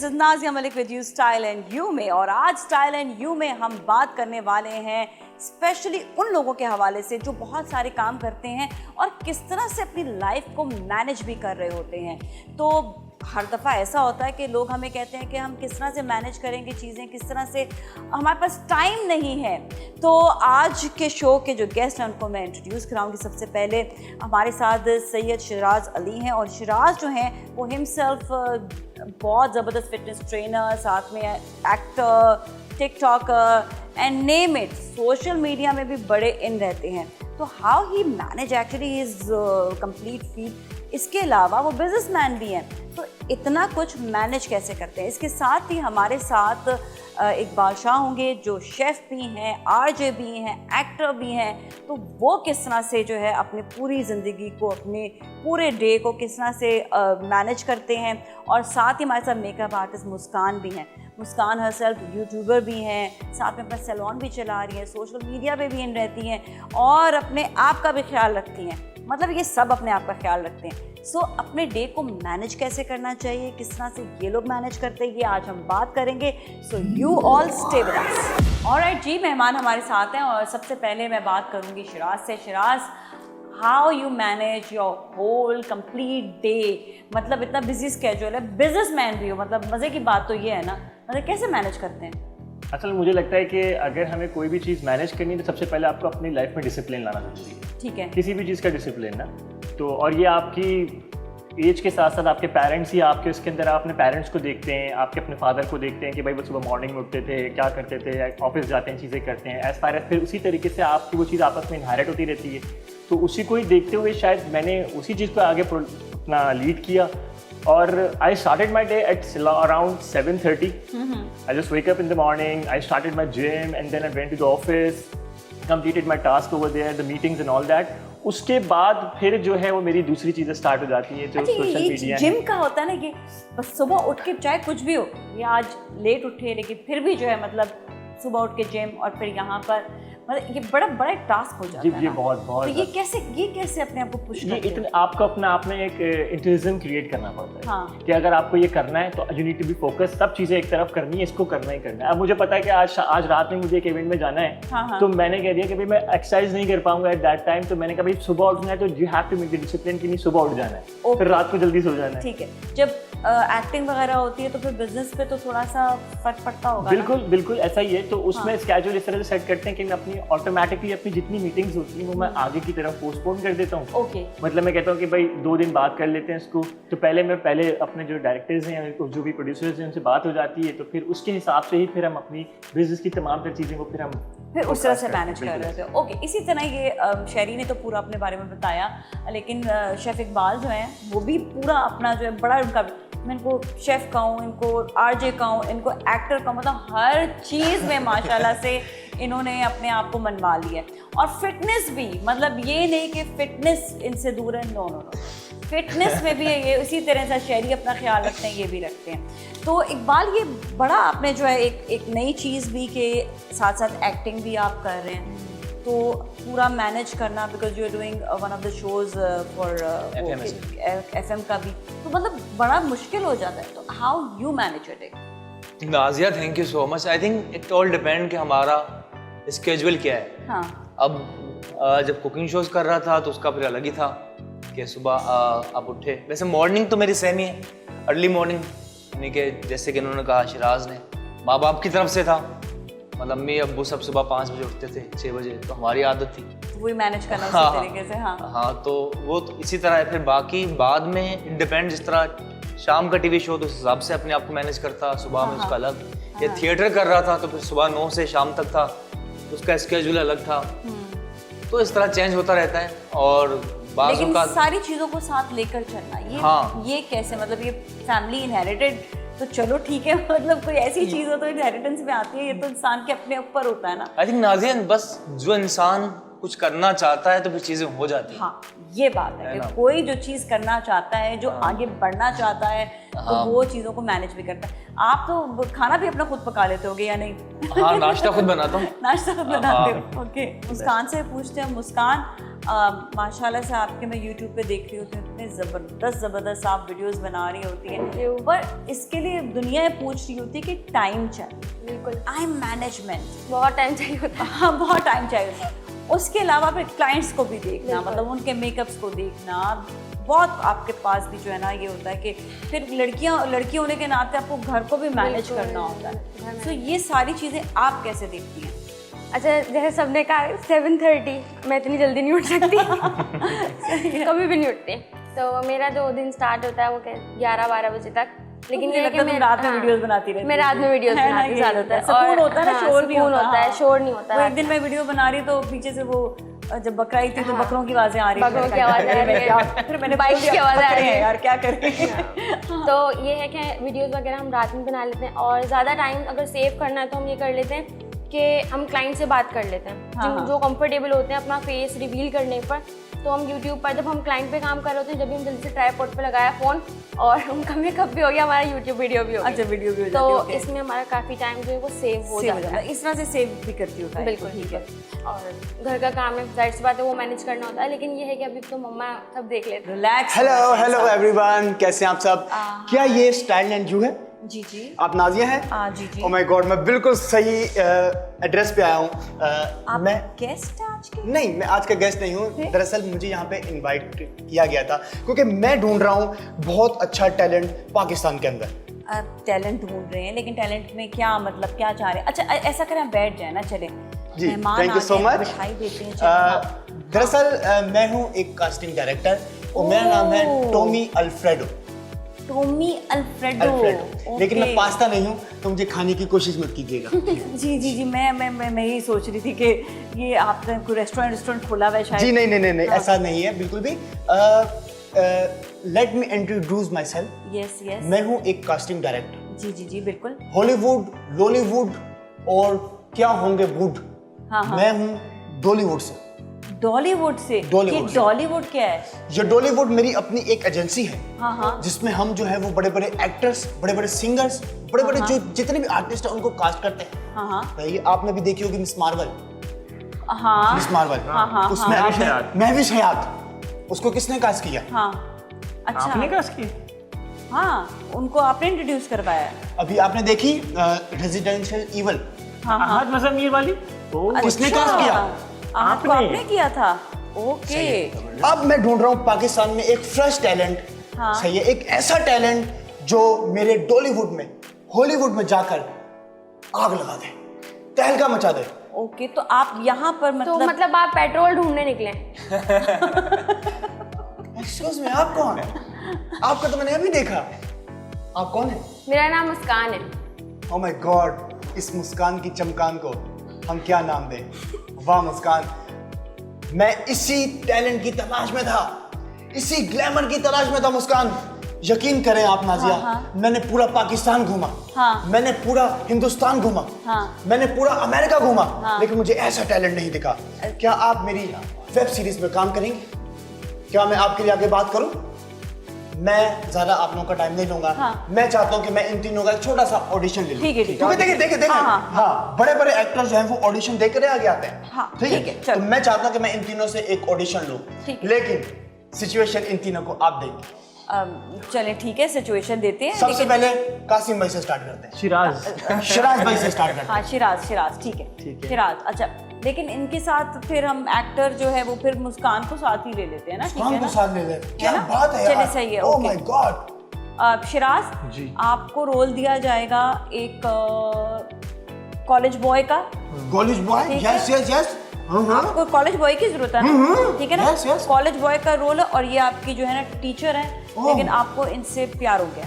This is Nazia Malik with you style and you में। और आज स्टाइल एंड यू में हम बात करने वाले हैं स्पेशली उन लोगों के हवाले से जो बहुत सारे काम करते हैं और किस तरह से अपनी लाइफ को मैनेज भी कर रहे होते हैं। तो हर दफ़ा ऐसा होता है कि लोग हमें कहते हैं कि हम किस तरह से मैनेज करेंगे चीज़ें, किस तरह से, हमारे पास टाइम नहीं है। तो आज के शो के जो गेस्ट हैं उनको मैं इंट्रोड्यूस कराऊंगी। सबसे पहले हमारे साथ सैयद शिराज अली हैं और शिराज जो हैं वो हिमसेल्फ बहुत ज़बरदस्त फिटनेस ट्रेनर, साथ में actor, TikToker and name it, social media में भी बड़े इन रहते हैं। तो how he manage actually is complete field. इसके अलावा वो बिजनेसमैन भी हैं, तो इतना कुछ मैनेज कैसे करते हैं। इसके साथ ही हमारे साथ इकबाल शाह होंगे जो शेफ़ भी हैं, आरजे भी हैं, एक्टर भी हैं। तो वो किस तरह से जो है अपनी पूरी ज़िंदगी को, अपने पूरे डे को किस तरह से मैनेज करते हैं। और साथ ही हमारे साथ मेकअप आर्टिस्ट मुस्कान भी हैं। मुस्कान हरसेल्फ यूट्यूबर भी हैं, साथ में अपना सैलून भी चला रही हैं, सोशल मीडिया पे भी इन रहती हैं और अपने आप का भी ख्याल रखती हैं। मतलब ये सब अपने आप का ख्याल रखते हैं। सो अपने डे को मैनेज कैसे करना चाहिए, किस तरह से ये लोग मैनेज करते हैं, ये आज हम बात करेंगे। So you all stay with us. Alright जी, मेहमान हमारे साथ हैं और सबसे पहले मैं बात करूँगी शिराज से। Shiraz, how you manage your whole complete day. मतलब इतना बिजी स्केड्यूल है, बिजनेसमैन भी हो, मतलब मज़े की बात तो ये है ना, मतलब कैसे मैनेज करते हैं? असल मुझे लगता है कि अगर हमें कोई भी चीज़ मैनेज करनी है तो सबसे पहले आपको अपनी लाइफ में डिसिप्लिन लाना जरूरी है। ठीक है। किसी भी चीज़ का डिसिप्लिन ना, तो और ये आपकी एज के साथ साथ आपके पेरेंट्स ही आपके उसके अंदर, आप अपने पेरेंट्स को देखते हैं, आपके अपने फादर को देखते हैं कि भाई वो सुबह मॉर्निंग में उठते थे, क्या करते थे, ऑफिस जाते हैं, चीज़ें करते हैं, एज फार एज फिर उसी तरीके से आपकी वो चीज़ आपस में इनहेरिट होती रहती है। तो उसी को ही देखते हुए शायद मैंने उसी चीज़ को आगे अपना लीड किया। और I started my day at around 7:30. I just wake up in the morning, I started my gym and then I went to the office, completed my task over there, the meetings and all that. उसके बाद फिर जो है वो मेरी दूसरी चीज़ें start हो जाती हैं जो सोशल मीडिया। जिम का होता है ना कि बस सुबह उठ के चाहे कुछ भी हो, ये आज लेट उठे लेकिन फिर भी जो है मतलब सुबह उठ के जिम और फिर यहाँ पर, मतलब ये बड़ा टास्क हो जाता है। ये बहुत तो ये कैसे अपने आप को पुश करते हैं? इतने आपको अपना आपने एक इंटरेज्म क्रिएट करना पड़ता है। हाँ। कि अगर आपको ये करना है तो you need to be focus, सब चीज़ें एक तरफ करनी है, इसको करना ही करना है। अब मुझे पता है कि आज रात में मुझे एक इवेंट में जाना है। हाँ। तो मैंने कह दिया कि भाई मैं एक्सरसाइज नहीं कर पाऊंगा एट दैट टाइम, तो मैंने कहा भाई सुबह उठना है तो you have to make the discipline कि नहीं सुबह उठ जाना है, फिर रात को जल्दी सो जाना है। ठीक है। जब एक्टिंग वगैरह होती है तो फिर बिजनेस पे तो थोड़ा सा फर्क पड़ता होगा। बिल्कुल ऐसा ही है। तो उसमें स्केड्यूल इस तरह से सेट करते हैं कि मैं अपनी ऑटोमेटिकली अपनी जितनी मीटिंग्स होती हैं वो मैं आगे की तरफ पोस्टपोन कर देता हूँ। ओके। मतलब मैं कहता हूँ कि भाई 2 दिन बाद कर लेते हैं इसको। तो पहले अपने जो डायरेक्टर्स हैं, जो भी प्रोड्यूसर्स हैं, उनसे बात हो जाती है, तो फिर उसके हिसाब से ही फिर हम अपनी बिजनेस की तमाम तर चीज़ें को फिर उस तरह से मैनेज कर रहे थे। ओके। इसी तरह ये शहरी ने तो पूरा अपने बारे में बताया, लेकिन शेफ़ इकबाल जो हैं वो भी पूरा अपना जो है बड़ा उनका, मैं इनको शेफ़ कहूँ, इनको आरजे कहूँ, इनको एक्टर कहूँ, मतलब हर चीज़ में माशाल्लाह से इन्होंने अपने आप को मनवा लिया है। और फिटनेस भी, मतलब ये नहीं कि फिटनेस इनसे दूर है, नो, फिटनेस में भी ये उसी तरह से शहरी अपना ख्याल रखते हैं, ये भी रखते हैं। तो इकबाल, ये बड़ा आपने जो है एक नई चीज़ भी के साथ साथ एक्टिंग भी आप कर रहे हैं, तो पूरा मैनेज करना, because you are doing one of the shows for FM का भी, तो मतलब बड़ा मुश्किल हो जाता है। तो how you manage your day? Nazia, thank you so much. I think it all depend कि हमारा स्केड्यूल क्या है। हाँ। अब जब कुकिंग शोज कर रहा था तो उसका फिर अलग ही था कि सुबह आप उठे। वैसे मॉर्निंग तो मेरी सेम ही है, अर्ली मॉर्निंग, यानी कि जैसे कि उन्होंने कहा शिराज ने, माँ बाप की तरफ से था, मतलब अम्मी अब्बू सब सुबह 5 बजे उठते थे, 6 बजे, तो हमारी आदत थी वही मैनेज करना उसी तरीके से। हाँ, तो वो तो इसी तरह है। फिर बाकी बाद में डिपेंड, जिस तरह शाम का टीवी शो तो उस हिसाब से अपने आप को मैनेज करता, सुबह में उसका अलग, या थिएटर कर रहा था तो फिर सुबह 9 से शाम तक था, उसका स्केड्यूल अलग था। तो इस तरह चेंज होता रहता है। और लेकिन सारी चीज़ों को साथ लेकर चलना, ये कैसे, मतलब ये फैमिली इनहेरिटेड तो चलो ठीक है, मतलब कोई ऐसी चीज़ हो तो इनहेरिटेंस में आती है, ये तो इंसान के अपने ऊपर होता है ना। आई थिंक नाज़िया, बस जो इंसान कुछ करना चाहता है तो फिर चीज़ें हो जाती हैं। हाँ, ये बात है कि कोई जो चीज़ करना चाहता है, जो आगे बढ़ना चाहता है, तो वो चीज़ों को मैनेज भी करता है। आप तो खाना भी अपना खुद पका लेते होगे या नहीं? हाँ, नाश्ता खुद बनाता हूँ। नाश्ता खुद बनाते हो, ओके। मुस्कान से पूछते हैं। मुस्कान, माशाल्लाह से आपके मैं यूट्यूब पे देख रही होती हूँ, इतने ज़बरदस्त आप वीडियोस बना रही होती हैं, पर इसके लिए दुनिया पूछ रही होती है कि टाइम चाहिए। बिल्कुल, टाइम मैनेजमेंट बहुत टाइम चाहिए होता है। हाँ, बहुत टाइम चाहिए। उसके अलावा फिर क्लाइंट्स को भी देखना, मतलब उनके मेकअप्स को देखना, बहुत आपके पास भी जो है ना ये होता है कि फिर लड़की होने के नाते आपको घर को भी मैनेज करना होता है। तो ये सारी चीज़ें आप कैसे देखती हैं? अच्छा, जैसे सबने कहा 7:30, मैं इतनी जल्दी नहीं उठ सकती। कभी भी नहीं उठती। तो मेरा जो दिन स्टार्ट होता है वो 11-12 बजे तक। लेकिन ये है कि मैं रात में वीडियोस बनाती रहती मैं रात में वीडियोस बनाती हूँ ज़्यादातर। सुकून होता है ना, शोर नहीं होता है, शोर नहीं होता है। एक दिन मैं वीडियो बना रही तो पीछे से वो जब बकरा आई थी तो बकरों की आवाज़ें आ रही, बकरों की आवाज़ आ रही है, फिर मैंने बाइक की आवाज़ आ रही है यार, क्या करें। तो ये है कि वीडियोस वगैरह हम रात में बना लेते हैं, और ज़्यादा टाइम अगर सेव करना है तो हम ये कर लेते हैं कि हम क्लाइंट से बात कर लेते हैं, जो कंफर्टेबल होते हैं अपना फेस रिवील करने पर। तो हम यूट्यूब पर जब हम क्लाइंट पे काम कर रहे होते हैं, जब भी हम जल्दी से ट्राइपॉड पे लगाया फ़ोन और उनका मेकअप भी हो गया, हमारा यूट्यूब वीडियो भी हो गया। अच्छा, वीडियो भी हो तो जाती है, इसमें हमारा काफ़ी टाइम जो है वो सेव हो जाता है। इस तरह से सेव भी करती हूँ। बिल्कुल ठीक है। और घर का काम है, जाहिर सी बात है वो मैनेज करना होता है, लेकिन ये है कि अभी तो मम्मा सब देख लेते हैं। रिलैक्स। हेलो एवरीवन, कैसे हैं आप सब? क्या ये स्टाइल एंड यू है? जी जी। आप नाजिया हैं? जी जी। ओह माय गॉड, मैं बिल्कुल सही एड्रेस पे आया हूँ। मैं गेस्ट हैं आज के? नहीं, मैं आज का गेस्ट नहीं हूँ। दरअसल मुझे यहाँ पे इनवाइट किया गया था क्योंकि मैं ढूंढ रहा हूँ बहुत अच्छा टैलेंट पाकिस्तान के अंदर। आप टैलेंट ढूंढ रहे हैं, लेकिन टैलेंट में क्या मतलब क्या चाह रहे हैं? अच्छा, ऐसा करें, बैठ जाए ना, चले। जी, मेहमान थैंक यू आ सो गए, मच। मिठाई देते हैं, चलो। दरअसल मैं हूँ एक कास्टिंग डायरेक्टर और मेरा नाम है टॉमी अल्फ्रेडो। Tommy alfredo. लेकिन मैं पास्ता नहीं हूँ, तो मुझे खाने की कोशिश मत कीजिएगा। जी जी जी, मैं यही सोच रही थी कि ये आपने कोई रेस्टोरेंट खोला हुआ है शायद। जी नहीं, ऐसा नहीं है बिल्कुल भी। Let me introduce my self. Yes yes. मैं हूँ एक कास्टिंग डायरेक्टर। जी जी जी, बिल्कुल। हॉलीवुड, लॉलीवुड और क्या होंगे वुड। हाँ। मैं हूँ डॉलीवुड से। डॉलीवुड से? डॉलीवुड ये डॉलीवुड क्या है? ये डॉलीवुड मेरी अपनी एक एजेंसी है। हाँ। जिसमें हम जो है वो बड़े बड़े एक्टर्स, बड़े बड़े सिंगर्स, बड़े बड़े जो जितने भी आर्टिस्ट हैं उनको कास्ट करते हैं। हाँ। ये आपने भी देखी होगी मिस मार्वल। हाँ। मिस मार्वल, उसमें महविश हयात, उसको किसने कास्ट किया? हाँ। अच्छा, आपने कास्ट की? हाँ, उनको आपने इंट्रोड्यूस करवाया। अभी आपने देखी रेजिडेंशियल इवल? आहद मज़मीर वाली? किसने कास्ट किया? आपने किया था? ओके। अब मैं ढूंढ रहा हूँ पाकिस्तान में एक फ्रेश टैलेंट। सही है, एक ऐसा टैलेंट जो मेरे डॉलीवुड में, हॉलीवुड में जाकर आग लगा दे, तहलका मचा दे। ओके, तो आप यहाँ पर तो मतलब आप पेट्रोल ढूंढने निकले? एक्सक्यूज मी, आप कौन है? आपका तो मैंने अभी देखा। आप कौन है? मेरा नाम मुस्कान है। ओह माय गॉड, इस मुस्कान की चमकान को हम क्या नाम दें? वाह मुस्कान, मैं इसी टैलेंट की तलाश में था, इसी ग्लैमर की तलाश में था मुस्कान। यकीन करें आप नाजिया, मैंने पूरा पाकिस्तान घूमा, मैंने पूरा हिंदुस्तान घूमा, मैंने पूरा अमेरिका घूमा, लेकिन मुझे ऐसा टैलेंट नहीं दिखा। क्या आप मेरी वेब सीरीज में काम करेंगे? क्या मैं आपके लिए आगे बात करूं? मैं ज्यादा आप लोगों का टाइम नहीं लूंगा। मैं चाहता हूं कि मैं इन तीनों का एक छोटा सा ऑडिशन ले लूं। ठीक है। क्योंकि देखिए हाँ, बड़े बड़े एक्टर्स जो हैं वो ऑडिशन देकर आगे आते हैं। ठीक है, तो मैं चाहता हूं कि मैं इन तीनों से एक ऑडिशन लूं, लेकिन सिचुएशन इन तीनों को आप देंगे। चलें, ठीक है, सिचुएशन देते हैं। सबसे पहले कासिम भाई से स्टार्ट करते हैं। शिराज भाई से स्टार्ट करते हैं। हाँ, शिराज, ठीक है। शिराज, अच्छा, लेकिन इनके साथ फिर हम एक्टर जो है वो फिर मुस्कान को साथ ही ले लेते हैं ना? ठीक है मुस्कान ना? को साथ ले लेते हैं। क्या बात है चलिए, यार, सही है। Oh my god. Shiraz ji, आपको रोल दिया जाएगा एक कॉलेज बॉय का। College boy? यस। आपको कॉलेज बॉय की जरूरत है ना? ठीक है ना? Yes. कॉलेज बॉय का रोल है, और ये आपकी जो है ना टीचर है, लेकिन आपको इनसे प्यार हो गया।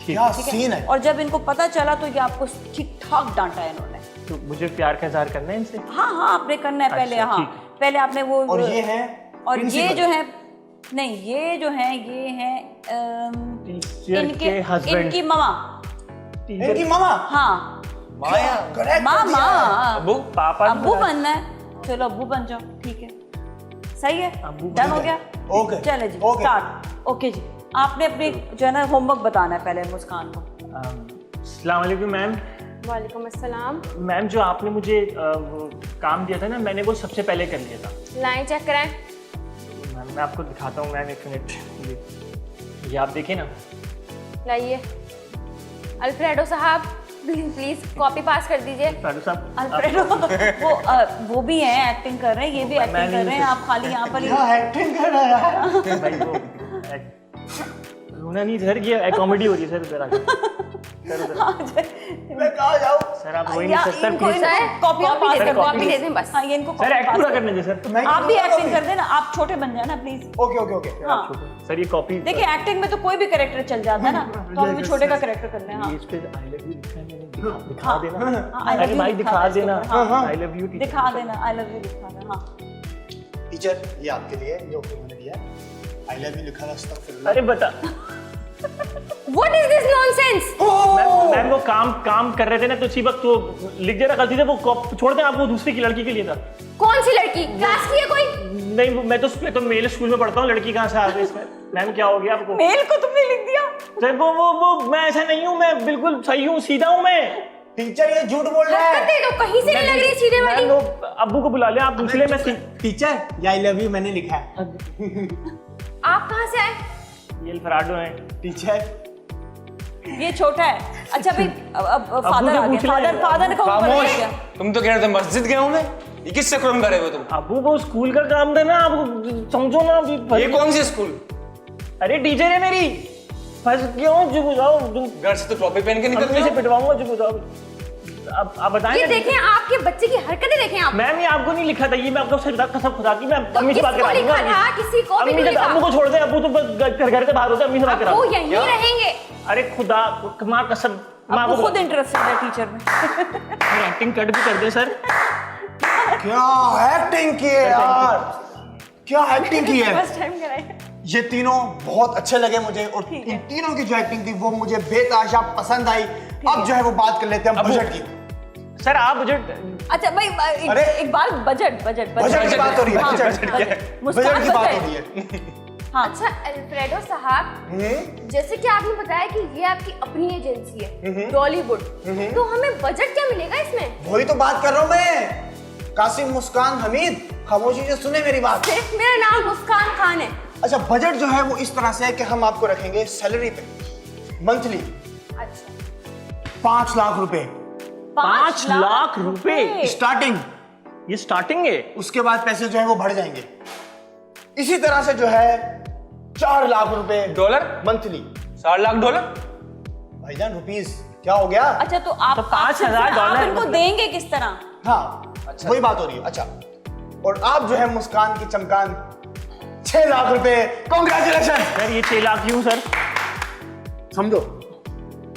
क्या सीन है। और जब इनको पता चला तो ये आपको ठीक ठाक डांटा है इन्होंने। तो मुझे प्यार का इज़हार करना है इनसे? हाँ, आपने करना है पहले। अच्छा, हाँ, ठीक। पहले आपने वो। और ये है और ये principal। जो है, नहीं, ये जो है ये है टीचर के हस्बैंड, इनकी मामा। इनकी मामा? हाँ, माया, करेक्ट। मामा। अबू, पापा अब्बू बनना है, चलो अब्बू बन जाओ, ठीक है, सही है, डन हो गया। ओके, चले जी, ओके। स्टार्ट। ओके जी, आपने अपने जो है ना होमवर्क बताना है पहले मुस्कान को। अस्सलाम वालेकुम मैम। वालेकुम अस्सलाम। मैम, जो आपने मुझे वो काम दिया था ना, मैंने वो सबसे पहले कर लिया था। लाइन चेक कराएं। मैं आपको दिखाता हूँ मैम, एक मिनट। ये आप देखिए ना। लाइए अल्फ्रेडो साहब, प्लीज कॉपी पास कर दीजिए। साधु साहब, अल्फ्रेडो वो भी हैं, एक्टिंग कर रहे हैं, ये भी एक्टिंग कर रहे हैं, आप खाली यहाँ पर एक्टिंग कर रहा है यार। भाई वो रोना नहीं सर, ये कॉमेडी हो रही है सर, उधर आके सर, उधर। मैं कहाँ जाऊँ? सर आप वही नहीं सर, प्लीज कॉपी कॉपी दे कॉपी दे दें बस। हाँ, ये इनको सर एक्ट पूरा करने दे सर। मैं आप भी क्यों एक्टिंग करूँ? कर देना, आप छोटे बन जाए ना प्लीज। Okay okay okay. हाँ सर ये कॉपी देखिए, एक्टिंग में तो कोई भी कैरेक्टर चल जाता है ना, तो हमें भी छोटे का कैरेक्टर करना है। हाँ इस पे आई लव यू लिखा है मैंने, दिखा देना। हाँ, I love अरे you भाई लिखा दिखा है इसके देना, ऊपर, हाँ, आई लव यू दिखा देना, आई लव यू दिखा देना। हाँ टीचर, ये आपके लिए, ये ओके मैंने दिया। आई लव यू लिखा था, अस्तगफिरुल्लाह। अरे बता What is this nonsense? Ma'am वो काम कर रहे थे ना, तो उसी वक्त वो लिख देना गलती से, वो छोड़ दें, आप वो दूसरी की लड़की के लिए था। कौन सी लड़की? क्लास की है कोई? नहीं मैं तो मेल स्कूल में पढ़ता हूँ, लड़की कहाँ से आ गई इसमें? मैम क्या हो गया आपको? मेल को तुमने लिख दिया? सर वो मैं ऐसा नहीं हूँ, मैं बिल्कुल सही हूँ, सीधा हूँ मैं। टीचर ये झूठ बोल रहा है। हरकतें तो कहीं से नहीं लग रही सीधे वाली। मैम, वो अब्बू को बुला ले, आप पूछ ले। मैं टीचर, ये आई लव यू मैंने लिखा है। आप कहाँ से आए? ये अल्फ्रेडो है। टीचर ये छोटा है। अच्छा भाई, अब फादर से आ पूछ गए, ले। फादर को ऊपर ले खामोश, गया। तुम तो कह रहे थे मस्जिद गया हूँ मैं। ये किस चक्कर में करे हो तुम? अब्बू वो स्कूल का काम था ना, आप समझो ना अभी। ये कौन सी स्कूल? अरे टीचर है मेरी, फंस क्यों? चुप हो जाओ तुम, घर से तो टॉपी पहन के निकल अपने से पिटवाऊंगा, चुप हो जाओ। अब आप बताएं। ये देखें, आपके बच्चे की हरकतें देखें आप। मैम ये आपको नहीं लिखा था, ये मैं आपको सच कसम खुदा की, मैं तो अम्मी से बात किसको करा दूंगा। लिखा था? किसी को भी अम्मी नहीं से, अम्मू को लिखा। छोड़ दे, अब्बू तो बस घर से बाहर होते, अम्मी से बात करा वो दूंगा। यहीं रहेंगे। अरे खुदा माँ कसम, माँ आपको को खुद इंटरेस्टेड है टीचर में। एक्टिंग कट भी कर दे सर। क्या एक्टिंग की है यार, क्या एक्टिंग की है। फर्स्ट टाइम कराए। ये तीनों बहुत अच्छे लगे मुझे, और ठीक है। इन तीनों की जो एक्टिंग थी वो मुझे बेताशा पसंद आई। अब जो है वो बात कर लेते हैं हम बजट की। सर आप मुझे अच्छा भाई, अरे! एक बात, बजट बजट बजट की बात हो रही है। हाँ, बजट मुस्कान की बात हो बजट। रही है। हाँ अच्छा अल्फ्रेडो साहब, जैसे कि आपने बताया कि ये आपकी अपनी एजेंसी है डॉलीवुड, तो हमें बजट क्या मिलेगा इसमें? वही तो बात कर रहा हूँ मैं। कासिम, मुस्कान, हमीद, खामोशी से सुने मेरी बात। सिर्फ मेरा नाम मुस्कान खान है। अच्छा, बजट जो है वो इस तरह से है कि हम आपको रखेंगे सैलरी पे मंथली अच्छा 5 लाख रुपए 5 लाख रुपए स्टार्टिंग। ये स्टार्टिंग है? उसके बाद पैसे जो है वो बढ़ जाएंगे। इसी तरह से जो है 4 लाख रुपए डॉलर? मंथली। 4 लाख डॉलर? भाईजान रुपीस क्या हो गया? अच्छा तो आप तो 5,000 आप डॉलर इनको मतलब। देंगे किस तरह? हाँ अच्छा। वही बात हो रही है। अच्छा, और आप जो है मुस्कान की चमकान 6 लाख रुपए। कॉन्ग्रेचुलेशन। सर ये 6 लाख क्यों सर? समझो।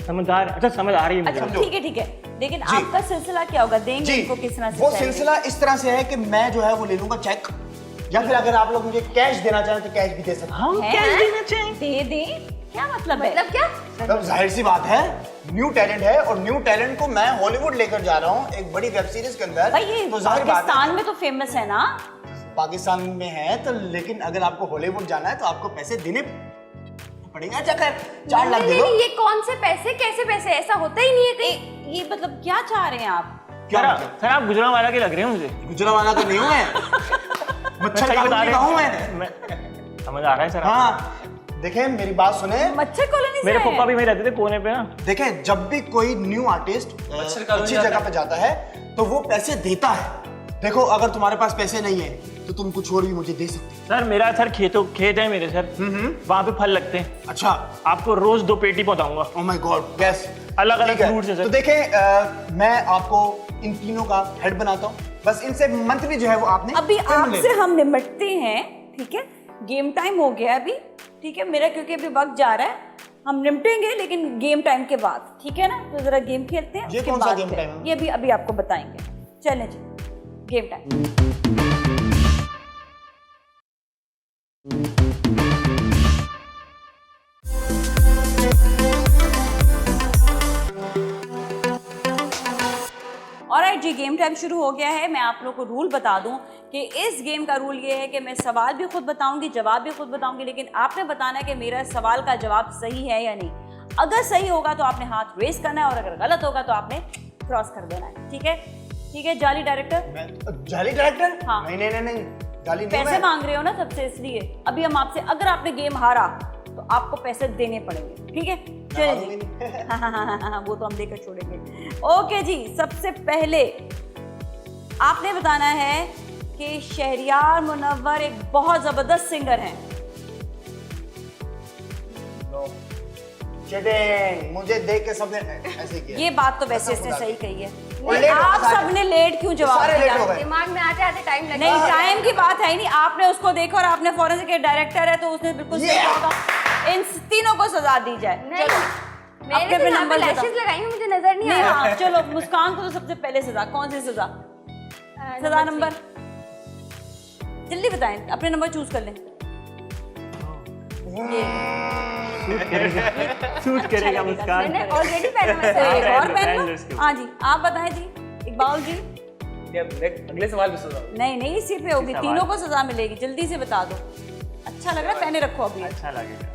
समझ आ रहा है? अच्छा समझ आ रही है अच्छा मुझे। ठीक है, लेकिन जी। आपका सिलसिला क्या होगा? देंगे जी, इनको किस तरह से? वो salary? सिलसिला इस तरह से है कि मैं जो है वो ले लूंगा चेक, या फिर अगर आप लोग मुझे कैश देना चाहें तो कैश भी दे सकते हैं। हम है? कैश देना चाहिए? दे दे, क्या मतलब है? मतलब क्या? मतलब जाहिर सी बात है, न्यू टैलेंट है, और न्यू टैलेंट को मैं हॉलीवुड लेकर जा रहा हूँ एक बड़ी वेब सीरीज के अंदर। भाई ये तो जाहिर बात है, पाकिस्तान में तो फेमस है ना। पाकिस्तान में है तो, लेकिन अगर आपको हॉलीवुड जाना है तो आपको पैसे देने पड़ेंगे। अच्छा खैर, 4 लाख दे दो। ये कौन से पैसे, कैसे पैसे? ऐसा होता ही नहीं है कहीं। ये मतलब क्या चाह रहे हैं आप? क्या सर मतलब? सर आप गुजरांवाला के लग रहे हैं मुझे। गुजरांवाला तो नहीं हूँ मैं। मच्छर सही बता कॉलोनी का हूँ रहे मैं। हैं। समझ आ रहा है सर। हाँ, देखें मेरी बात सुने। मच्छर कॉलोनी से मेरे आए हैं? पापा भी में रहते थे कोने पे ना। देखें, जब भी कोई न्यू आर्टिस्ट मच्छर कॉलोनी अच्छी जाता जगह है। पे जाता है तो वो पैसे देता है। देखो, अगर तुम्हारे पास पैसे नहीं है तो तुम कुछ और भी मुझे दे सकते हो। सर मेरा सर खेत है मेरे सर, वहाँ पे फल लगते हैं। अच्छा। आपको रोज 2 पेटी पहुंचाऊंगा। Oh my god, yes. अलग-अलग ठीक है। fruits है सर। तो देखें, मैं आपको इन तीनों का हेड बनाता हूँ। बस इनसे मंथली जो है वो आपने अभी payment ले आपसे लेनी। हम निपटते हैं, ठीक है? गेम टाइम हो गया अभी, ठीक है? मेरा क्योंकि अभी वक्त जा रहा है, हम निपटेंगे लेकिन गेम टाइम के बाद, ठीक है ना? तो जरा गेम खेलते हैं। ये उसके कौन सा बाद गेम फिर- टाइम है? ये भी अभी आपको बताएंगे। चलें जी, गेम टाइम। ऑलराइट जी, गेम टाइम शुरू हो गया है। मैं आप लोग को रूल बता दूं कि इस गेम का रूल ये है कि मैं सवाल भी खुद बताऊंगी, जवाब भी खुद बताऊंगी, लेकिन आपने बताना है कि मेरा सवाल का जवाब सही है या नहीं। अगर सही होगा तो आपने हाथ रेस करना है, और अगर गलत होगा तो आपने क्रॉस कर देना है। ठीक है? ठीक है जाली डायरेक्टर? जाली डायरेक्टर? हाँ। नहीं नहीं नहीं नहीं, गाली नहीं पैसे मैं मांग रहे हो ना सबसे, इसलिए अभी हम आपसे, अगर आपने गेम हारा तो आपको पैसे देने पड़ेंगे, ठीक है? चलिए हारूंगी जी। नहीं। हाँ, वो तो हम देकर छोड़ेंगे। ओके जी, सबसे पहले आपने बताना है कि शहरियार मुनव्वर एक बहुत जबरदस्त सिंगर हैं। चीटिंग, मुझे देख के सबने ऐसे किया। ये बात तो वैसे कसम इसने खुदा सही की। कही है। और नहीं, लेट हो आप गए सारे। सबने लेट क्यों जवाब सारे लेट दिया? हो गए। दिमाग में आते आते टाइम लगता नहीं, है। टाइम की बात है ही नहीं, आपने उसको देखा और आपने फौरन से, कि डायरेक्टर है तो उसने बिल्कुल सही Yeah! कहा। इन तीनों को सजा दी जाए। नहीं, चलो, मैंने अपने तो यहाँ पे नंबर बताओ। लैशेस लगाई हैं, मुझे नजर नहीं नहीं, आ हाँ, चलो मुस्कान को तो सबसे पहले सजा, कौन सी सजा? सजा नंबर जल्दी बताएं, अपने नंबर चूज कर लें। ये सूट करेगा मुस्कान। मैंने ऑलरेडी पहना हुआ तो है। एक और पहन पहन लो लो। इसके हाँ जी, आप बताएं जी, इकबाल जी। अगले सवाल पे सुनो। नहीं, इसी पे होगी, सवाल। तीनों को सजा मिलेगी, जल्दी से बता दो। अच्छा लग रहा है, पहने रखो अभी। अच्छा लगेगा।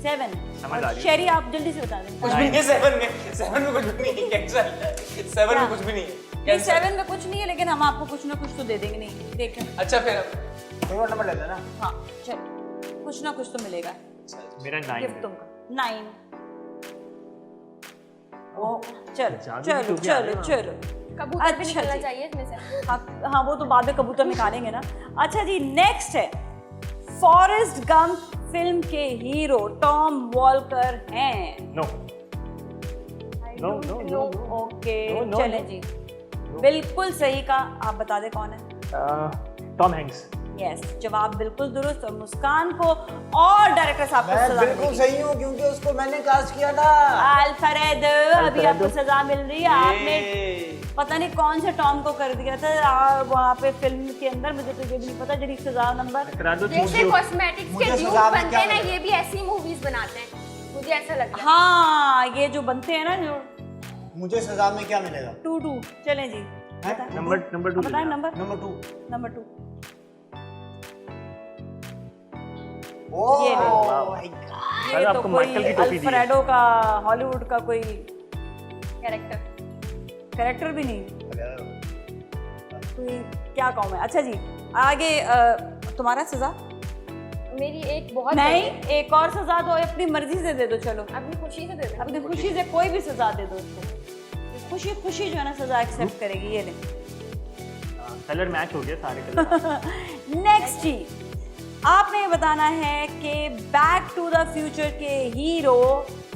7 समझ आ और रही है। शेरी आप जल्दी से बता दें। कुछ भी नहीं है 7 में कुछ भी नहीं है, कैंसिल। 7 में कुछ भी नहीं है, नहीं, कैंसिल। 7 में कुछ नहीं है, लेकिन हम आपको कुछ ना कुछ तो दे देंगे। नहीं, देखें। अच्छा फिर कोई और नंबर ले लेना। हाँ, चलो, कुछ ना कुछ तो मिलेगा मेरा 9 गिफ्ट तुमको। 9। ओ, चलो जादू चलो की टोपी आ रही चलो है चलो। कबूतर भी अच्छा निकलना जी। चाहिए इसमें से। हाँ, वो तो बाद में कबूतर निकालेंगे ना। अच्छा जी, नेक्स्ट है, फॉरेस्ट गंप फिल्म के हीरो टॉम वॉलकर हैं। No no no no okay, No, no, चले no. जी, बिल्कुल सही का। आप बता दे कौन है? Tom Hanks. यस, जवाब बिल्कुल दुरुस्त। और मुस्कान को और डायरेक्टर साहब को मैं सजा बिल्कुल मिलेगी। सही हूँ क्योंकि उसको मैंने कास्ट किया था। अल्फ्रेड, अभी आपको सजा मिल रही है। आपने पता नहीं कौन से टॉम को कर दिया था वहाँ पे फिल्म के अंदर, मुझे तो ये भी नहीं पता। जरी सजा नंबर करा दो जैसे कॉस्मेटिक्स मुझे के ड्यूब सजा में बनते क्या हैं ना, मिला? ये भी ऐसी मूवीज बनाते हैं, मुझे ऐसा लगता है। हाँ, ये जो बनते हैं ना, जो मुझे सजा में क्या मिलेगा? 2-2। चलें जी, हैं? नंबर 2 बताएं नंबर। नंबर 2। नंबर 2 ओह ये ले। My God. ये तो आपको माइकल की कोई टोपी दी है। अल्फ्रेडो का, हॉलीवुड का कोई कैरेक्टर। कैरेक्टर भी नहीं, कोई क्या कहूँ मैं। अच्छा जी, आगे तुम्हारा सजा? मेरी एक बहुत नहीं, बड़ी- एक और सजा दो, अपनी मर्जी से दे दो। चलो, अपनी खुशी से दे दे। अपनी खुशी से कोई भी सजा दे दो उसको। खुशी खुशी जो है ना सजा एक्सेप्ट करेगी। ये ले। कलर मैच हो गया सारे कलर। नेक्स्ट जी, आपने ये बताना है कि बैक टू द फ्यूचर के हीरो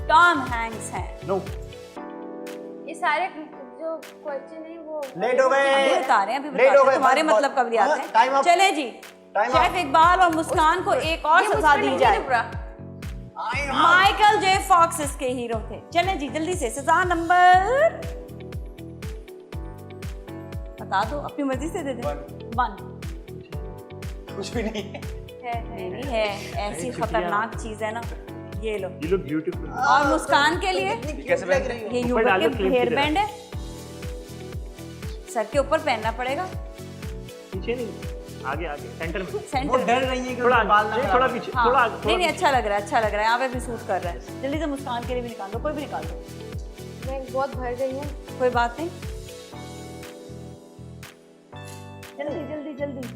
टॉम हैंक्स हैं। नो ये सारे जो क्वेश्चन है वो लेट हो गए। अभी बता रहे हैं, अभी लेट बता हो रहे गए। हैं। तुम्हारे बहुत- मतलब कब हाँ, आते टाइम हैं? अप। चले जी, टाइम शेफ अप। इकबाल और मुस्कान को एक और ये सजा मुझको दी नहीं जाए। पूरा। माइकल जे फॉक्स इसके हीरो थे। चले जी, जल्दी से सजा नंबर बता दो, अपनी मर्जी से दे दे। 1। कुछ भी नहीं है। नहीं है, ऐसी खतरनाक चीज है ना। ये लो। You look beautiful. और मुस्कान के लिए कैसे पहन रही हो? ये ऊपर यूबर डालो के क्लिप की हेयर तरह। बैंड है, सर के ऊपर पहनना पड़ेगा। पीछे नहीं, आगे आगे सेंटर में। वो सेंटर डर रही है कि थोड़ा उसके बाल ना नहीं, खराब थोड़ा हो। पीछे, हाँ, थोड़ा नहीं नहीं, अच्छा लग रहा है, अच्छा लग रहा है। यहाँ पे भी सूट कर रहा है। जल्दी से मुस्कान के लिए भी निकाल दो, कोई भी निकाल दो, मैं बहुत भर गई हूँ। कोई बात नहीं। जल्दी जल्दी जल्दी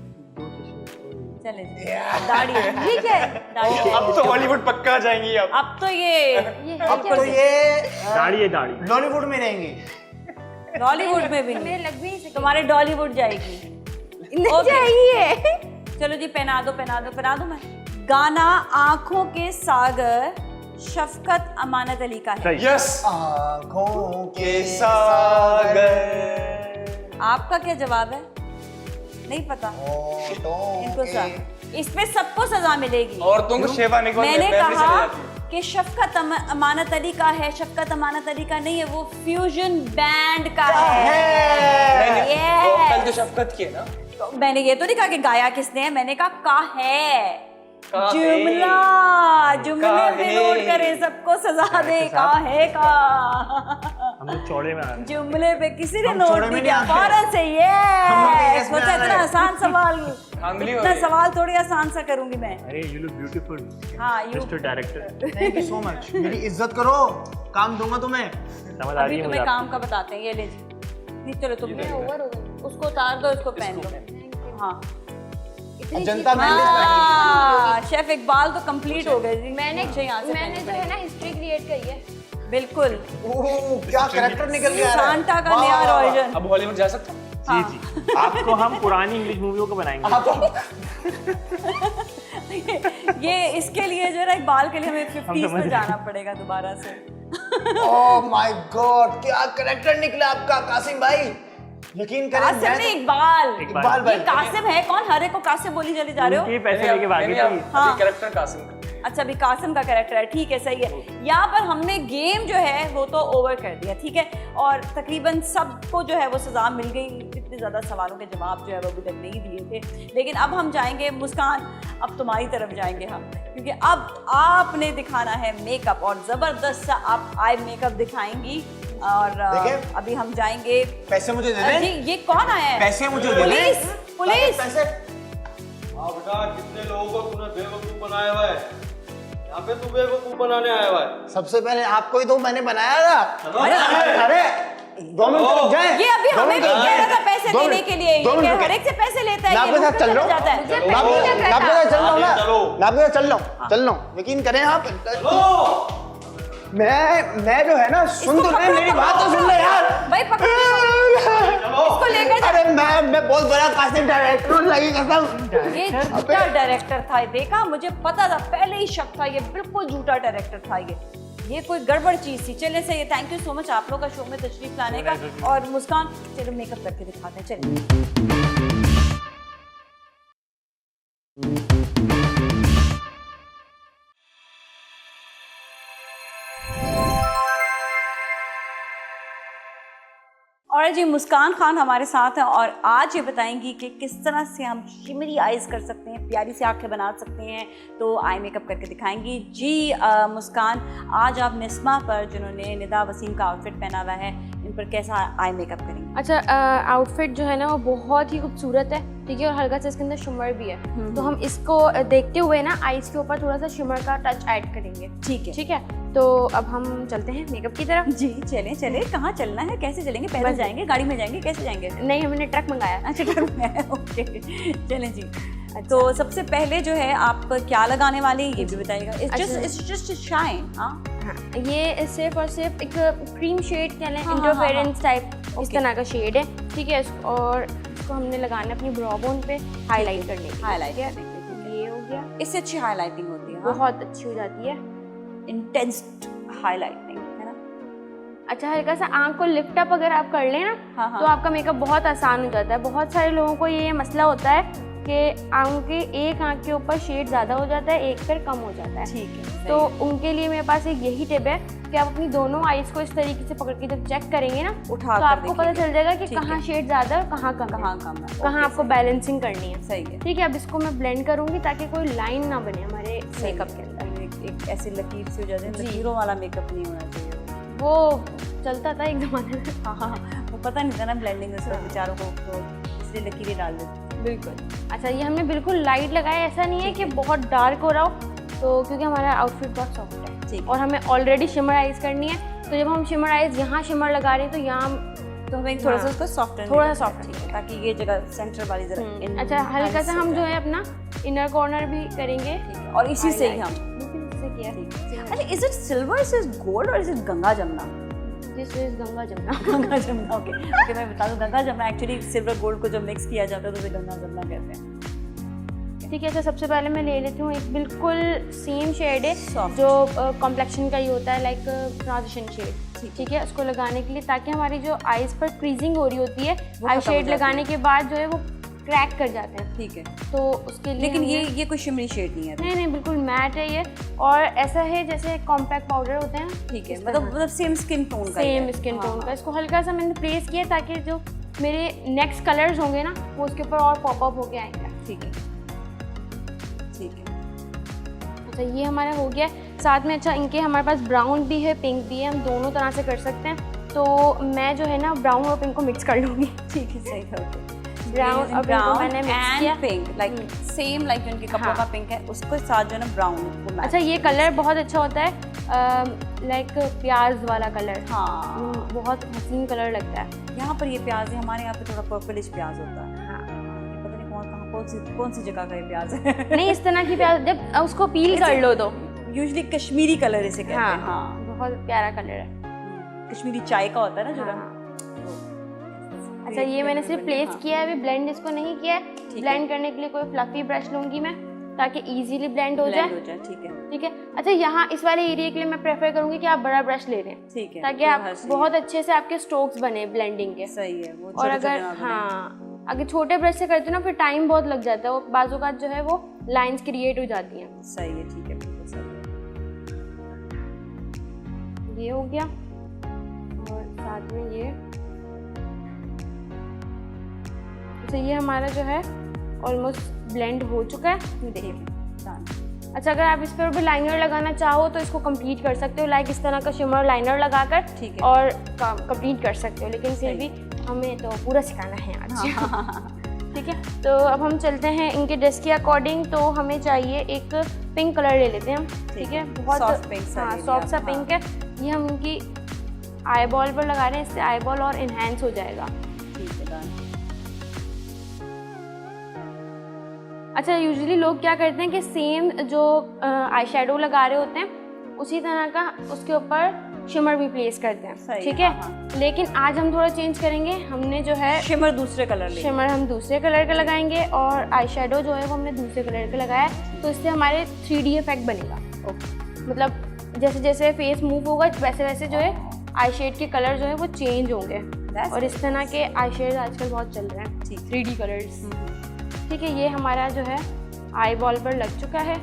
चले जी। दाढ़ी ठीक है, दाढ़ी अब तो हॉलीवुड पक्का जाएंगी अब। अब तो ये ये है अब क्या? तो ये दाढ़ी है दाढ़ी। लॉलीवुड में रहेंगी। बॉलीवुड में भी मेरे नहीं, लग भी नहीं सके। तुम्हारे डॉलीवुड जाएगी। नहीं Okay. चाहिए। चलो जी, पहना दो पहना दो पहना दो। मैं गाना आंखों के सागर शफकत अमानत अली का है। सही। यस आँखों के सागर। आपका क्या जवाब है? नहीं पता इनको सजा, इस पे सबको सजा मिलेगी। और तुमको शेफा निकल मैंने कहा कि शफकत अमानत अली का है, शफकत अमानत अली का नहीं है, वो फ्यूजन बैंड का है। कल तो Yes. शफकत की है ना। तो मैंने ये तो नहीं कहा कि गाया किसने है, मैंने कहा का है। का है। जुमले का में है। नोट करे, सबको सजा दे। का है का हम लोग चौड़े में आ रहे हैं। जुमले पे किसी ने हम नोट चौड़े नहीं में किया, नहीं आते। फौरन से ये yes में सोचा आ इतना रहे हैं। आसान सवाल, आंगली हो इतना रही है। सवाल थोड़ी आसान सा करूंगी मैं। अरे यू लुक ब्यूटीफुल हाँ, you mister director. Thank you so much. मेरी इज्जत करो, काम दूंगा तुम्हें। समझ आ रही अभी है मुझे तुम्हें काम आपकी। का बताते हैं। ये ले जी। नहीं चलो, तुम मैं ओवर हो गई। उसको उतार दो, इसको पहन लो। Thank you. हाँ, जनता मैंने शेफ इकबाल तो कंप्लीट हो गए जी। मैंने यहाँ से मैंने जो है ना हिस्ट्री क्रिएट करी है। बिल्कुल क्या कैरेक्टर निकल के आ रहा है। सांता का नया वर्जन। अब हॉलीवुड जा सकते हैं? जी जी, आपको हम पुरानी इंग्लिश मूवियों को बनाएंगे। ये इसके लिए जो है ना इकबाल के लिए हमें 50s समझ में गए। जाना पड़ेगा दोबारा से। ओह माय गॉड, क्या कैरेक्टर निकला आपका कासिम भाई। यकीन करें कासिम मैं नहीं, इकबाल। इकबाल भाई। ये कासिम है कौन? हर एक को कासिम बोली चली जा रहे हो। उनके पैसे लेके भागे थे। हाँ। कैरेक्टर कासिम का। अच्छा, अभी कासिम का कैरेक्टर है, ठीक है, सही है। यहाँ पर हमने गेम जो है वो तो ओवर कर दिया, ठीक है, और तकरीबन सबको जो है वो सज़ा मिल गई। इतने ज़्यादा सवालों के जवाब जो है वो अभी तक नहीं दिए थे। लेकिन अब हम जाएंगे मुस्कान, अब तुम्हारी तरफ जाएंगे हम, क्योंकि अब आपने दिखाना है मेकअप, और ज़बरदस्त सा आप आई मेकअप दिखाएंगी। और देखें? अभी हम जाएंगे। पैसे मुझे दे जी, दें। ये कौन आया है? पैसे मुझे दे दें। Police, police. पैसे। हाँ बेटा, कितने लोगों को तूने बेवकूफ बनाया हुआ है। यहाँ पे तू बेवकूफ बनाने आया हुआ है। सबसे पहले आपको ही तो मैंने बनाया था। अरे 2 मिनट रुक जाए। ये अभी हमें भी कह रहा था पैसे देने के लिए। ये हर एक से पैसे लेता है। मैं ये आपके साथ मुझे चल रहा चला जाता है। हूँ। मैं आपके साथ चल रहा हूँ ना। मैं आपके साथ चल रहा हूँ। यकीन करें आप। मैं जो है ना, सुन तो ले, मेरी बात तो सुन ले यार। भाई पकड़ इसको लेकर जा। अरे मैं बहुत बड़ा कासिम डायरेक्टर हूँ, लगी कसम। ये झूठा डायरेक्टर था, देखा, मुझे पता था, पहले ही शक था, ये बिल्कुल झूठा डायरेक्टर था। ये कोई गड़बड़ चीज थी। चले सही है, थैंक यू सो मच आप लोग का शो में तशरीफ लाने का। और मुस्कान, चलो मेकअप करके दिखाते हैं, चलिए। और जी मुस्कान खान हमारे साथ हैं और आज ये बताएंगी कि किस तरह से हम शिमरी आइज कर सकते हैं, प्यारी सी आंखें बना सकते हैं। तो आई मेकअप करके दिखाएंगी जी। मुस्कान, आज आप निस्मा पर, जिन्होंने निदा वसीम का आउटफिट पहना हुआ है, इन पर कैसा आई मेकअप करेंगे? अच्छा, आउटफिट जो है ना वो बहुत ही खूबसूरत है, ठीक है, और हल्का सा इसके अंदर शिमर भी है। तो हम इसको देखते हुए ना आइज के ऊपर थोड़ा सा शिमर का टच ऐड करेंगे। ठीक है, ठीक है, तो अब हम चलते हैं मेकअप की तरफ। जी चलें। चलें, कहाँ चलना है, कैसे चलेंगे? पैदल जाएंगे, गाड़ी में जाएंगे, कैसे जाएंगे? नहीं, हमने ट्रक मंगाया। अच्छा, ट्रक में है, ओके, चलें जी। तो सबसे पहले जो है आप क्या लगाने वाले हैं ये भी बताइएगा। It's just shine. हाँ, ये सिर्फ और सिर्फ एक क्रीम शेड कह लें, हाँ, इंटरफेरेंस टाइप इस Okay. तरह का शेड है, ठीक है। और इसको हमने लगाना है अपनी ब्रो बोन पे हाईलाइट करने के लिए। हाईलाइट ठीक है? करने के लिए। ये हो गया, इससे अच्छी हाईलाइटिंग होती है। हाँ? बहुत अच्छी हो जाती है। इंटेंस हाईलाइटिंग है ना। अच्छा, हल्का सा आंख को लिफ्ट अप अगर आप कर लें ना, हाँ, हाँ। तो आपका मेकअप बहुत आसान हो जाता है। बहुत सारे लोगों को ये मसला होता है कि एक आंख के ऊपर शेड ज़्यादा हो जाता है, एक फिर कम हो जाता है। ठीक है, तो उनके लिए मेरे पास एक यही टिप है कि आप अपनी दोनों आईज को इस तरीके से पकड़ के जब चेक करेंगे ना, उठा तो कर आपको पता देखेंगे। चल जाएगा कि ठीक है। कहाँ शेड ज़्यादा है और कहाँ कम है, कहाँ कम है, कहाँ ओके, आपको सही। बैलेंसिंग करनी है। सही है। ठीक है, अब इसको मैं ब्लेंड करूंगी ताकि कोई लाइन ना बने हमारे सही मेकअप के है। अंदर। एक ऐसी लकीर से हो जाती है, जी। लकीरों वाला मेकअप नहीं होना चाहिए। वो चलता था एक ज़माने में। हाँ हाँ, वो पता नहीं था ना ब्लेंडिंग में बेचारों को, तो इसलिए लकीरें डाल देते। बिल्कुल। अच्छा, ये हमने बिल्कुल लाइट लगाया, ऐसा नहीं है कि बहुत डार्क हो रहा हो, तो क्योंकि हमारा आउटफिट बहुत सॉफ्ट है। ठीक है। और हमें ऑलरेडी शिमर आइज करनी है, तो जब हम शिमर आइज यहाँ शिमर लगा रहे हैं तो यहाँ तो हमें थोड़ा सा हाँ। उसको सॉफ्ट थोड़ा सा soft ठीक है, ताकि ये जगह सेंटर वाली जरा अच्छा, हल्का सा हम जो है अपना इनर कॉर्नर भी करेंगे। और इसी से ही हम बिल्कुल इससे किया। अच्छा, is it silver, is it gold और is it Ganga Jamuna? This is Ganga Jamuna. Ganga Jamuna, okay okay, मैं बता दूं, Ganga Jamuna actually silver gold को जब मिक्स किया जाता है तो उसे गंगा जमुना कहते हैं। ठीक है, अच्छा, सबसे पहले मैं ले लेती हूँ एक बिल्कुल सेम शेड है Soft. जो कॉम्प्लेक्शन का ही होता है, लाइक ट्रांजिशन शेड। ठीक है, उसको लगाने के लिए, ताकि हमारी जो आईज पर क्रीजिंग हो रही होती है, वो आई खत्म हो शेड जाती लगाने के बाद जो है वो क्रैक कर जाते हैं। ठीक है, तो उसके लिए लेकिन हमने- ये कोई शिमरी शेड नहीं है। नहीं नहीं, बिल्कुल मैट है ये, और ऐसा है जैसे कॉम्पैक्ट पाउडर होते हैं ना, ठीक है, इस मतलब तरह। सेम स्किन टोन का ही सेम है। स्किन हाँ, टोन का। इसको हल्का सा मैंने प्लेस किया ताकि जो मेरे नेक्स्ट कलर्स होंगे ना वो उसके ऊपर और पॉप अप होके आएंगे। ठीक है, ठीक है, अच्छा, ये हमारा हो गया। साथ में अच्छा, इनके हमारे पास ब्राउन भी है, पिंक भी है, हम दोनों तरह से कर सकते हैं। तो मैं जो है ना ब्राउन और पिंक को मिक्स कर लूँगी। ठीक है, सही है, ओके। ब्राउन और पिंक को मैंने मिक्स किया। पिंक लाइक सेम, लाइक जो उनके कपड़ों का पिंक है उसको साथ जो है ना ब्राउन को match अच्छा, ये कलर बहुत अच्छा होता है, लाइक प्याज वाला कलर। हाँ, बहुत हसीन कलर लगता है। यहाँ पर ये प्याज है, हमारे यहाँ पे थोड़ा पर्पलिश प्याज होता है। हाँ, ये पता नहीं कौन कहाँ कौन सी जगह का ये प्याज है? नहीं, इस तरह की प्याज जब उसको पील कर लो तो यूजुअली कश्मीरी कलर इसे कहते हैं। हाँ, बहुत प्यारा कलर है। कश्मीरी चाय का होता है ना जो रंग। अच्छा, ये मैंने सिर्फ प्लेस किया है, अभी ब्लेंड इसको नहीं किया है। ब्लेंड करने के लिए कोई फ्लफी ब्रश लूंगी मैं, ताकि इजीली ब्लेंड हो जाए। ठीक है, ठीक है। अच्छा, यहाँ इस वाले एरिया के लिए मैं प्रेफर करूंगी कि आप बड़ा ब्रश ले लें, ठीक है, ताकि आप बहुत अच्छे से आपके स्ट्रोक्स बने ब्लेंडिंग के। सही है। वो और छोटे-छोटे अगर ना बने। हाँ, अगर छोटे ब्रश से करते हो ना फिर टाइम बहुत लग जाता है, वो बाजू का जो है वो लाइंस क्रिएट हो जाती हैं। सही है, ठीक है, बिल्कुल सही। ये हो गया, और साथ में ये। तो ये हमारा जो है ऑलमोस्ट ब्लेंड हो चुका है, देखिए। अच्छा, अगर आप इस पर भी लाइनर लगाना चाहो तो इसको कंप्लीट कर सकते हो, लाइक इस तरह का शिमर लाइनर लगाकर, ठीक है, और कंप्लीट कर सकते हो, लेकिन फिर भी हमें तो पूरा सिखाना है आज। ठीक है, तो अब हम चलते हैं इनके ड्रेस के अकॉर्डिंग। तो हमें चाहिए एक पिंक कलर ले लेते हैं हम, ठीक है, बहुत सॉफ्ट पिंक सा हाँ ले सॉफ्ट सा लिया, पिंक है। ये हम इनकी आई बॉल पर लगा रहे हैं, इससे आई बॉल और इन्हेंस हो जाएगा। ठीक है, डन। अच्छा, यूजुअली लोग क्या करते हैं कि सेम जो आई शेडो लगा रहे होते हैं उसी तरह का उसके ऊपर शिमर भी प्लेस करते हैं, सही, ठीक है। हाँ। लेकिन आज हम थोड़ा चेंज करेंगे, हमने जो है शिमर दूसरे कलर ले। शिमर हम दूसरे कलर का लगाएंगे, और आई शेडो जो है वो हमने दूसरे कलर का लगाया है, तो इससे हमारे 3D इफेक्ट बनेगा। मतलब जैसे जैसे फेस मूव होगा वैसे वैसे जो है आई शेड के कलर जो है वो चेंज होंगे। और इस तरह के आई शेड आजकल बहुत चल रहे हैं, 3D कलर्स। ठीक है, ये हमारा जो है आई बॉल पर लग चुका है।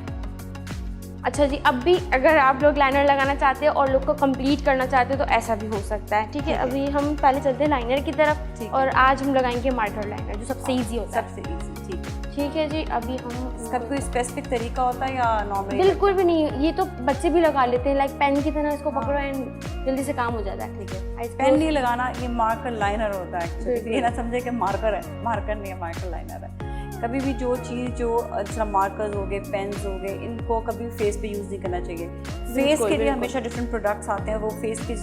अच्छा जी, अब भी अगर आप लोग लाइनर लगाना चाहते हो और लुक को कंप्लीट करना चाहते हो तो ऐसा भी हो सकता है। ठीक है, अभी हम पहले चलते हैं लाइनर की तरफ, और आज हम लगाएंगे मार्कर लाइनर, जो सबसे इजी होता है। सबसे इजी, ठीक है। ठीक है जी, अभी हम इसका कोई स्पेसिफिक तरीका होता है या नॉर्मली? बिल्कुल भी नहीं, ये तो बच्चे भी लगा लेते हैं, लाइक पेन की तरह इसको पकड़ो एंड जल्दी से काम हो जाता है। ठीक है, पेन नहीं लगाना, ये मार्कर लाइनर होता है एक्चुअली। ये ना समझे कि मार्कर है, मार्कर नहीं है, मार्कर लाइनर है। कभी भी जो चीज़ जो अच्छा मार्कर्स हो गए, पेन्स हो गए, इनको कभी फेस पे यूज़ नहीं करना चाहिए। फेस के लिए हमेशा डिफरेंट प्रोडक्ट्स आते हैं, वो फेस की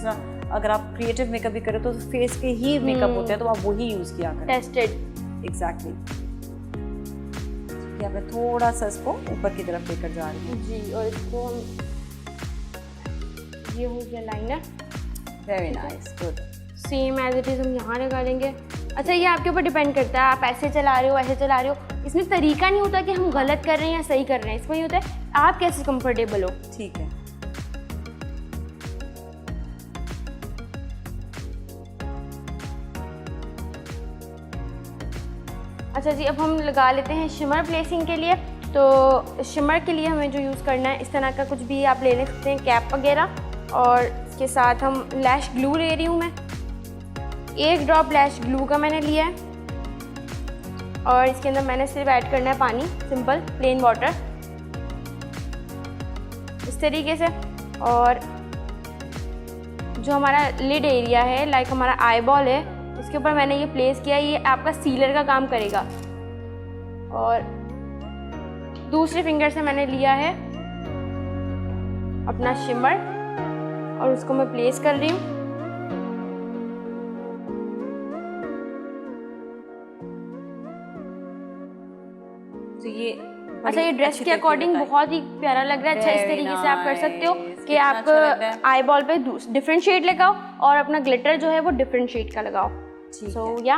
अगर आप क्रिएटिव मेकअप भी करें तो फेस के ही मेकअप होते हैं, तो आप वही यूज़ किया करें। टेस्टेड। एग्जैक्टली। या मैं थोड़ा सा इसको ऊपर की तरफ लेकर जा रही हूँ जी, और इसको हम, ये हो गया liner. Very nice, good. Same as it is हम यहाँ लगा देंगे। अच्छा, ये आपके ऊपर डिपेंड करता है, आप ऐसे चला रहे हो ऐसे चला रहे हो, इसमें तरीका नहीं होता कि हम गलत कर रहे हैं या सही कर रहे हैं, इसमें ये होता है आप कैसे कंफर्टेबल हो। ठीक है, अच्छा जी, अब हम लगा लेते हैं शिमर प्लेसिंग के लिए। तो शिमर के लिए हमें जो यूज़ करना है, इस तरह का कुछ भी आप ले सकते हैं, कैप वगैरह, और इसके साथ हम लैश ग्लू ले रही हूँ मैं, 1 ड्रॉप लैश ग्लू का मैंने लिया है, और इसके अंदर मैंने सिर्फ ऐड करना है पानी, सिंपल प्लेन वाटर, इस तरीके से। और जो हमारा लिड एरिया है, लाइक हमारा आई बॉल है, इसके ऊपर मैंने ये प्लेस किया, ये आपका सीलर का काम करेगा। और दूसरे फिंगर से मैंने लिया है अपना शिमर, और उसको मैं प्लेस कर रही हूँ। तो ये अच्छा, ये ड्रेस के अकॉर्डिंग बहुत ही प्यारा लग रहा है। अच्छा, इस Very तरीके से आप कर सकते हो nice, कि कितना आप अच्छा लग रहा है। आई बॉल पे डिफरेंट शेड लगाओ, और अपना ग्लिटर जो है वो डिफरेंट शेड का लगाओ। सो या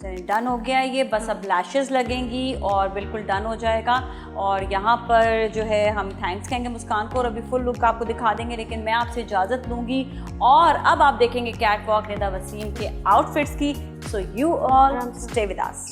चलिए, डन हो गया ये। बस अब लैशेस लगेंगी और बिल्कुल डन हो जाएगा। और यहाँ पर जो है हम थैंक्स कहेंगे मुस्कान को, और अभी फुल लुक आपको दिखा देंगे, लेकिन मैं आपसे इजाज़त लूँगी। और अब आप देखेंगे कैट वॉक निदा वसीम के आउटफिट्स की। सो you all stay with us.